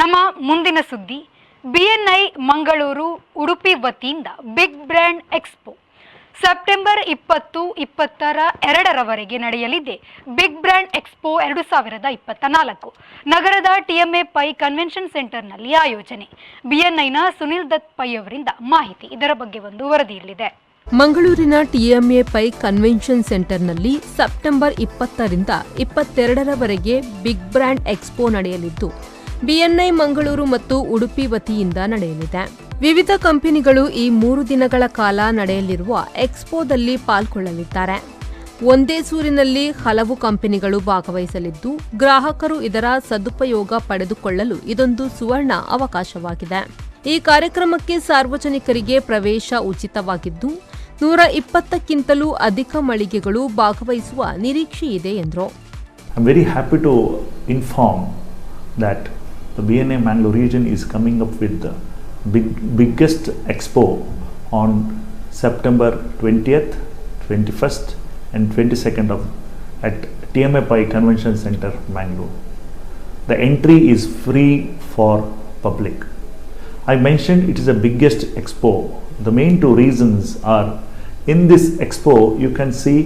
ನಮ್ಮ ಮುಂದಿನ ಸುದ್ದಿ BNI ಮಂಗಳೂರು ಉಡುಪಿ ವತಿಯಿಂದ ಬಿಗ್ ಬ್ರ್ಯಾಂಡ್ ಎಕ್ಸ್ಪೋ ಸೆಪ್ಟೆಂಬರ್ 20-22 ನಡೆಯಲಿದೆ. ಬಿಗ್ ಬ್ರ್ಯಾಂಡ್ ಎಕ್ಸ್ಪೋ 2024 ನಗರದ TMA ಪೈ ಕನ್ವೆನ್ಷನ್ ಸೆಂಟರ್ನಲ್ಲಿ ಆಯೋಜನೆ. BNIನ ಸುನಿಲ್ ದತ್ ಪೈ ಅವರಿಂದ ಮಾಹಿತಿ. ಇದರ ಬಗ್ಗೆ ಒಂದು ವರದಿ ಇಲ್ಲಿದೆ. ಮಂಗಳೂರಿನ TMA ಪೈ ಕನ್ವೆನ್ಷನ್ ಸೆಂಟರ್ನಲ್ಲಿ ಸೆಪ್ಟೆಂಬರ್ 20-22 ಬಿಗ್ ಬ್ರ್ಯಾಂಡ್ ಎಕ್ಸ್ಪೋ ನಡೆಯಲಿದ್ದು BNI ಮಂಗಳೂರು ಮತ್ತು ಉಡುಪಿ ವತಿಯಿಂದ ನಡೆಯಲಿದೆ. ವಿವಿಧ ಕಂಪನಿಗಳು ಈ 3 ದಿನಗಳ ಕಾಲ ನಡೆಯಲಿರುವ ಎಕ್ಸ್ಪೋದಲ್ಲಿ ಪಾಲ್ಗೊಳ್ಳಲಿದ್ದಾರೆ. ಒಂದೇ ಸೂರಿನಲ್ಲಿ ಹಲವು ಕಂಪನಿಗಳು ಭಾಗವಹಿಸಲಿದ್ದು ಗ್ರಾಹಕರು ಇದರ ಸದುಪಯೋಗ ಪಡೆದುಕೊಳ್ಳಲು ಇದೊಂದು ಸುವರ್ಣ ಅವಕಾಶವಾಗಿದೆ. ಈ ಕಾರ್ಯಕ್ರಮಕ್ಕೆ ಸಾರ್ವಜನಿಕರಿಗೆ ಪ್ರವೇಶ ಉಚಿತವಾಗಿದ್ದು 120ಕ್ಕಿಂತಲೂ ಅಧಿಕ ಮಳಿಗೆಗಳು ಭಾಗವಹಿಸುವ ನಿರೀಕ್ಷೆಯಿದೆ ಎಂದರು. I'm very happy to inform that the BNI Mangalore region is coming up with the biggest expo on September 20th, 21st and 22nd at TMA Pai Convention Center, Mangalore. The entry is free for public. I mentioned it is the biggest expo. The main two reasons are, in this expo you can see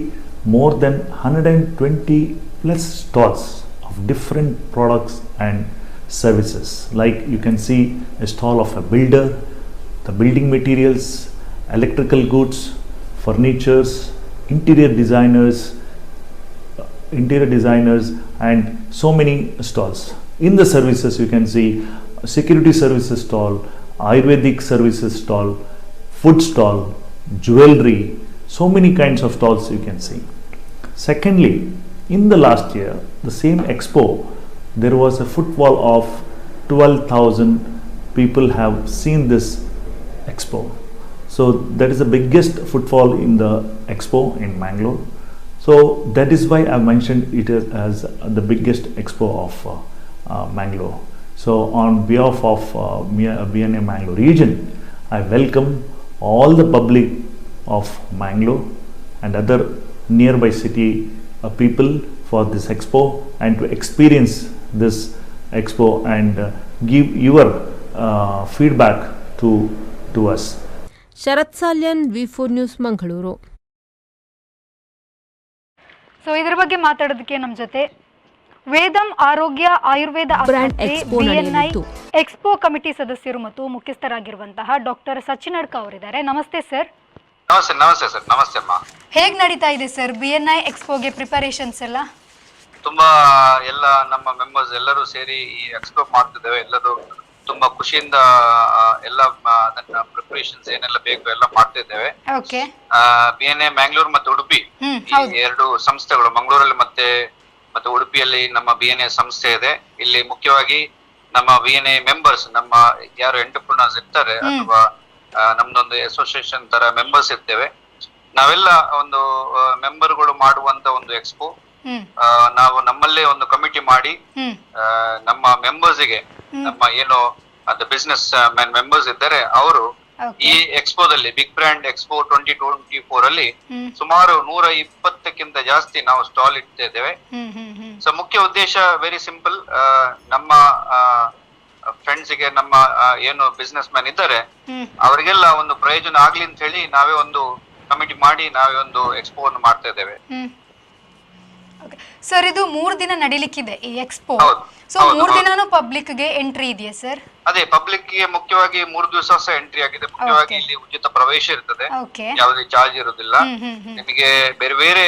more than 120 plus stalls of different products and services. Like you can see a stall of a builder, the building materials, electrical goods, furnitures, interior designers and so many stalls. In the services you can see security services stall, Ayurvedic services stall, food stall, jewelry, so many kinds of stalls you can see. Secondly, in the last year, the same expo, there was a footfall of 12,000 people have seen this expo. So that is the biggest footfall in the expo in Mangalore. So that is why I mentioned it as the biggest expo of Mangalore. So on behalf of BNI Mangalore region, I welcome all the public of Mangalore and other nearby city people for this expo and to experience this expo and give your feedback to us. Sharath Salian, V4 news, Mangaluru. So ಇದರ ಬಗ್ಗೆ ಮಾತಾಡೋದಕ್ಕೆ ನಮ್ಮ ಜೊತೆ ವೇದಂ ಆರೋಗ್ಯ Ayurveda BNI expo committee ಸದಸ್ಯರು ಮತ್ತು ಮುಖ್ಯಸ್ಥರಾಗಿರುವಂತಹ doctor Sachin ಅಡ್ಕ ಅವರಿದ್ದಾರೆ. ನಮಸ್ತೆ ಸರ್. ನಮಸ್ತೆ ಸರ್. ನಮಸ್ತೆ ಅಮ್ಮ. ಹೇಗೆ ನಡೀತಾ ಇದೆ ಸರ್ BNI ಎಕ್ಸ್ಪೋಗೆ ಪ್ರಿಪರೇಷನ್ಸ್ ಎಲ್ಲ? ತುಂಬಾ ಎಲ್ಲ ನಮ್ಮ ಮೆಂಬರ್ಸ್ ಎಲ್ಲರೂ ಸೇರಿ ಈ ಎಕ್ಸ್ಪೋ ಮಾಡ್ತಿದ್ದೇವೆ. ಎಲ್ಲರೂ ತುಂಬಾ ಖುಷಿಯಿಂದ ಎಲ್ಲ ಅದನ್ನ ಪ್ರಿಪರೇಷನ್ಸ್ ಏನೆಲ್ಲ ಬೇಕು ಎಲ್ಲ ಮಾಡ್ತಿದ್ದೇವೆ. BNI ಮ್ಯಾಂಗ್ಳೂರ್ ಮತ್ತು ಉಡುಪಿ ಈ ಎರಡು ಸಂಸ್ಥೆಗಳು, ಮಂಗಳೂರಲ್ಲಿ ಮತ್ತೆ ಉಡುಪಿಯಲ್ಲಿ ನಮ್ಮ BNI ಸಂಸ್ಥೆ ಇದೆ. ಇಲ್ಲಿ ಮುಖ್ಯವಾಗಿ ನಮ್ಮ BNI ಮೆಂಬರ್ಸ್, ನಮ್ಮ ಯಾರು ಎಂಟರ್ಪ್ರಿನರ್ಸ್ ಇರ್ತಾರೆ ಅಥವಾ ನಮ್ದೊಂದು ಅಸೋಸಿಯೇಷನ್ ತರ ಮೆಂಬರ್ಸ್ ಇರ್ತೇವೆ, ನಾವೆಲ್ಲ ಒಂದು ಮೆಂಬರ್ಗಳು ಮಾಡುವಂತ ಒಂದು ಎಕ್ಸ್ಪೋ. ನಾವು ನಮ್ಮಲ್ಲೇ ಒಂದು ಕಮಿಟಿ ಮಾಡಿ ನಮ್ಮ ಮೆಂಬರ್ಸ್ಗೆ, ನಮ್ಮ ಏನು ಅದು ಬಿಸ್ನೆಸ್ ಮ್ಯಾನ್ ಮೆಂಬರ್ಸ್ ಇದ್ದಾರೆ, ಅವರು ಈ ಎಕ್ಸ್ಪೋದಲ್ಲಿ ಬಿಗ್ ಬ್ರ್ಯಾಂಡ್ ಎಕ್ಸ್ಪೋ 2024 ಅಲ್ಲಿ ಸುಮಾರು 120ಕ್ಕಿಂತ ಜಾಸ್ತಿ ನಾವು ಸ್ಟಾಲ್ ಇಟ್ಟಿದ್ದೇವೆ. ಸೊ ಮುಖ್ಯ ಉದ್ದೇಶ ವೆರಿ ಸಿಂಪಲ್, ನಮ್ಮ ಫ್ರೆಂಡ್ಸ್ಗೆ, ನಮ್ಮ ಏನು ಬಿಸ್ನೆಸ್ ಮ್ಯಾನ್ ಇದ್ದಾರೆ ಅವರಿಗೆಲ್ಲ ಒಂದು ಪ್ರಯೋಜನ ಆಗ್ಲಿ ಅಂತ ಹೇಳಿ ನಾವೇ ಒಂದು ಕಮಿಟಿ ಮಾಡಿ ನಾವೇ ಒಂದು ಎಕ್ಸ್ಪೋ ಅನ್ನು ಮಾಡ್ತಾ ಇದ್ದೇವೆ. ಸರ್, ಇದು 3 ದಿನ ನಡೀಲಿಕ್ಕಿದೆ ಈ ಎಕ್ಸ್ಪೋ. ಸೊ 3 ದಿನಾನು ಪಬ್ಲಿಕ್ ಗೆ ಎಂಟ್ರಿ ಇದೆಯಾ ಸರ್? ಅದೇ, ಪಬ್ಲಿಕ್ ಗೆ ಮುಖ್ಯವಾಗಿ 3 ದಿವಸ ಸಹ ಎಂಟ್ರಿ ಆಗಿದೆ. ಮುಖ್ಯವಾಗಿ ಇಲ್ಲಿ ಉಚಿತ ಪ್ರವೇಶ ಇರ್ತದೆ, ಯಾವುದೇ ಚಾರ್ಜ್ ಇರುವುದಿಲ್ಲ. ನಿಮಗೆ ಬೇರೆ ಬೇರೆ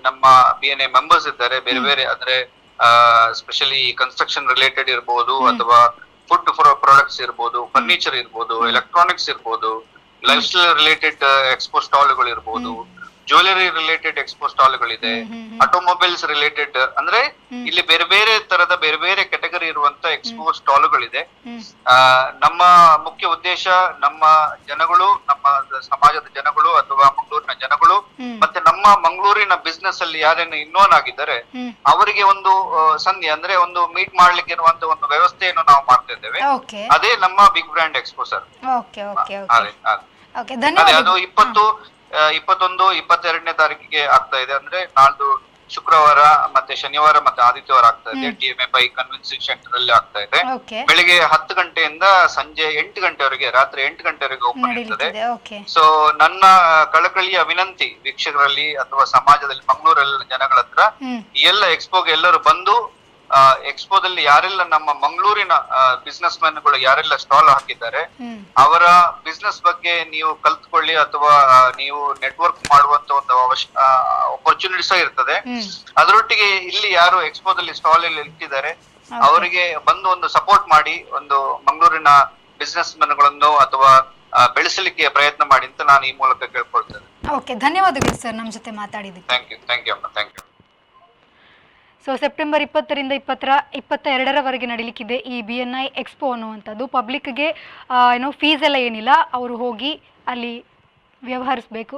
ನಮ್ಮ BNI ಮೆಂಬರ್ಸ್ ಇದ್ದಾರೆ, ಬೇರೆ ಬೇರೆ ಅಂದ್ರೆ ಸ್ಪೆಷಲಿ ಕನ್ಸ್ಟ್ರಕ್ಷನ್ ರಿಲೇಟೆಡ್ ಇರ್ಬೋದು, ಅಥವಾ ಫುಡ್ ಪ್ರಾಡಕ್ಟ್ಸ್ ಇರ್ಬೋದು, ಫರ್ನಿಚರ್ ಇರ್ಬೋದು, ಎಲೆಕ್ಟ್ರಾನಿಕ್ಸ್ ಇರ್ಬೋದು, ಲೈಫ್ ಸ್ಟೈಲ್ ರಿಲೇಟೆಡ್ ಎಕ್ಸ್ಪೋ ಸ್ಟಾಲ್ಗಳು ಇರ್ಬೋದು, ಜ್ಯುವೆಲರಿ ರಿಲೇಟೆಡ್ ಎಕ್ಸ್ಪೋ ಸ್ಟಾಲ್ಗಳಿದೆ, ಆಟೋಮೊಬೈಲ್ಸ್ ರಿಲೇಟೆಡ್, ಅಂದ್ರೆ ಇಲ್ಲಿ ಬೇರೆ ಬೇರೆ ತರದ ಬೇರೆ ಬೇರೆ ಕೆಟಗರಿ ಇರುವಂತ ಎಕ್ಸ್ಪೋ ಸ್ಟಾಲ್ಗಳಿದೆ. ನಮ್ಮ ಮುಖ್ಯ ಉದ್ದೇಶ ನಮ್ಮ ಜನಗಳು, ನಮ್ಮ ಸಮಾಜದ ಜನಗಳು ಅಥವಾ ಮಂಗಳೂರಿನ ಜನಗಳು ಮತ್ತೆ ನಮ್ಮ ಮಂಗಳೂರಿನ ಬಿಸ್ನೆಸ್ ಅಲ್ಲಿ ಯಾರೇನು ಇನ್ವಾಲ್ವ್ ಆಗಿದ್ದಾರೆ ಅವರಿಗೆ ಒಂದು ಸಂಧಿ, ಅಂದ್ರೆ ಒಂದು ಮೀಟ್ ಮಾಡ್ಲಿಕ್ಕೆ ಇರುವಂತ ಒಂದು ವ್ಯವಸ್ಥೆಯನ್ನು ನಾವು ಮಾಡ್ತಾ ಇದ್ದೇವೆ. ಅದೇ ನಮ್ಮ ಬಿಗ್ ಬ್ರ್ಯಾಂಡ್ ಎಕ್ಸ್ಪೋ ಸರ್. ಅದು 21, 22ನೇ ತಾರೀಕಿಗೆ ಆಗ್ತಾ ಇದೆ. ಅಂದ್ರೆ ನಾಳ್ದು ಶುಕ್ರವಾರ ಮತ್ತೆ ಶನಿವಾರ ಮತ್ತೆ ಆದಿತ್ಯವಾರ ಆಗ್ತಾ ಇದೆ. TMA ಪೈ ಕನ್ವೆನ್ಷನ್ ಸೆಂಟರ್ ಅಲ್ಲಿ ಆಗ್ತಾ ಇದೆ. ಓಕೆ, ಬೆಳಿಗ್ಗೆ 10 ಗಂಟೆಯಿಂದ ಸಂಜೆ 8 ಗಂಟೆವರೆಗೆ, ರಾತ್ರಿ 8 ಗಂಟೆವರೆಗೆ ಓಪನ್ ಇರ್ತದೆ. ನಡೀತಿದೆ. ಓಕೆ, ಸೊ ನನ್ನ ಕಳಕಳಿಯ ವಿನಂತಿ ವೀಕ್ಷಕರಲ್ಲಿ ಅಥವಾ ಸಮಾಜದಲ್ಲಿ ಮಂಗಳೂರಲ್ಲಿ ಜನಗಳ ಹತ್ರ, ಈ ಎಲ್ಲ ಎಕ್ಸ್ಪೋಗೆ ಎಲ್ಲರೂ ಬಂದು ಎಕ್ಸ್ಪೋದಲ್ಲಿ ಯಾರೆಲ್ಲ ನಮ್ಮ ಮಂಗಳೂರಿನ ಬಿಸ್ನೆಸ್ ಮ್ಯಾನ್ಗಳು ಯಾರೆಲ್ಲ ಸ್ಟಾಲ್ ಹಾಕಿದ್ದಾರೆ ಅವರ ಬಿಸ್ನೆಸ್ ಬಗ್ಗೆ ನೀವು ಕಲ್ತ್ಕೊಳ್ಳಿ ಅಥವಾ ನೀವು ನೆಟ್ವರ್ಕ್ ಮಾಡುವಂತ ಒಂದು ಅಪರ್ಚುನಿಟೀಸ್ ಇರ್ತದೆ. ಅದರೊಟ್ಟಿಗೆ ಇಲ್ಲಿ ಯಾರು ಎಕ್ಸ್ಪೋದಲ್ಲಿ ಸ್ಟಾಲ್ ಅಲ್ಲಿ ಇಟ್ಟಿದ್ದಾರೆ ಅವರಿಗೆ ಬಂದು ಒಂದು ಸಪೋರ್ಟ್ ಮಾಡಿ, ಒಂದು ಮಂಗಳೂರಿನ ಬಿಸ್ನೆಸ್ ಮ್ಯಾನ್ಗಳನ್ನು ಅಥವಾ ಬೆಳೆಸಲಿಕ್ಕೆ ಪ್ರಯತ್ನ ಮಾಡಿ ಅಂತ ನಾನು ಈ ಮೂಲಕ ಕೇಳ್ಕೊಳ್ತೇನೆ. ಓಕೆ, ಧನ್ಯವಾದಗಳು ಸರ್ ನಮ್ಮ ಜೊತೆ ಮಾತಾಡಿದ್ದಕ್ಕೆ. ಥ್ಯಾಂಕ್ ಯು ಅಮ್ಮ, ಥ್ಯಾಂಕ್ ಯು. ಸೊ ಸೆಪ್ಟೆಂಬರ್ 20ರಿಂದ 22ರವರೆಗೆ ನಡೀಲಿಕ್ಕಿದೆ ಈ BNI ಎಕ್ಸ್ಪೋ ಅನ್ನುವಂಥದ್ದು. ಪಬ್ಲಿಕ್ಗೆ ಫೀಸ್ ಎಲ್ಲ ಏನಿಲ್ಲ, ಅವರು ಹೋಗಿ ಅಲ್ಲಿ ವ್ಯವಹರಿಸಬೇಕು.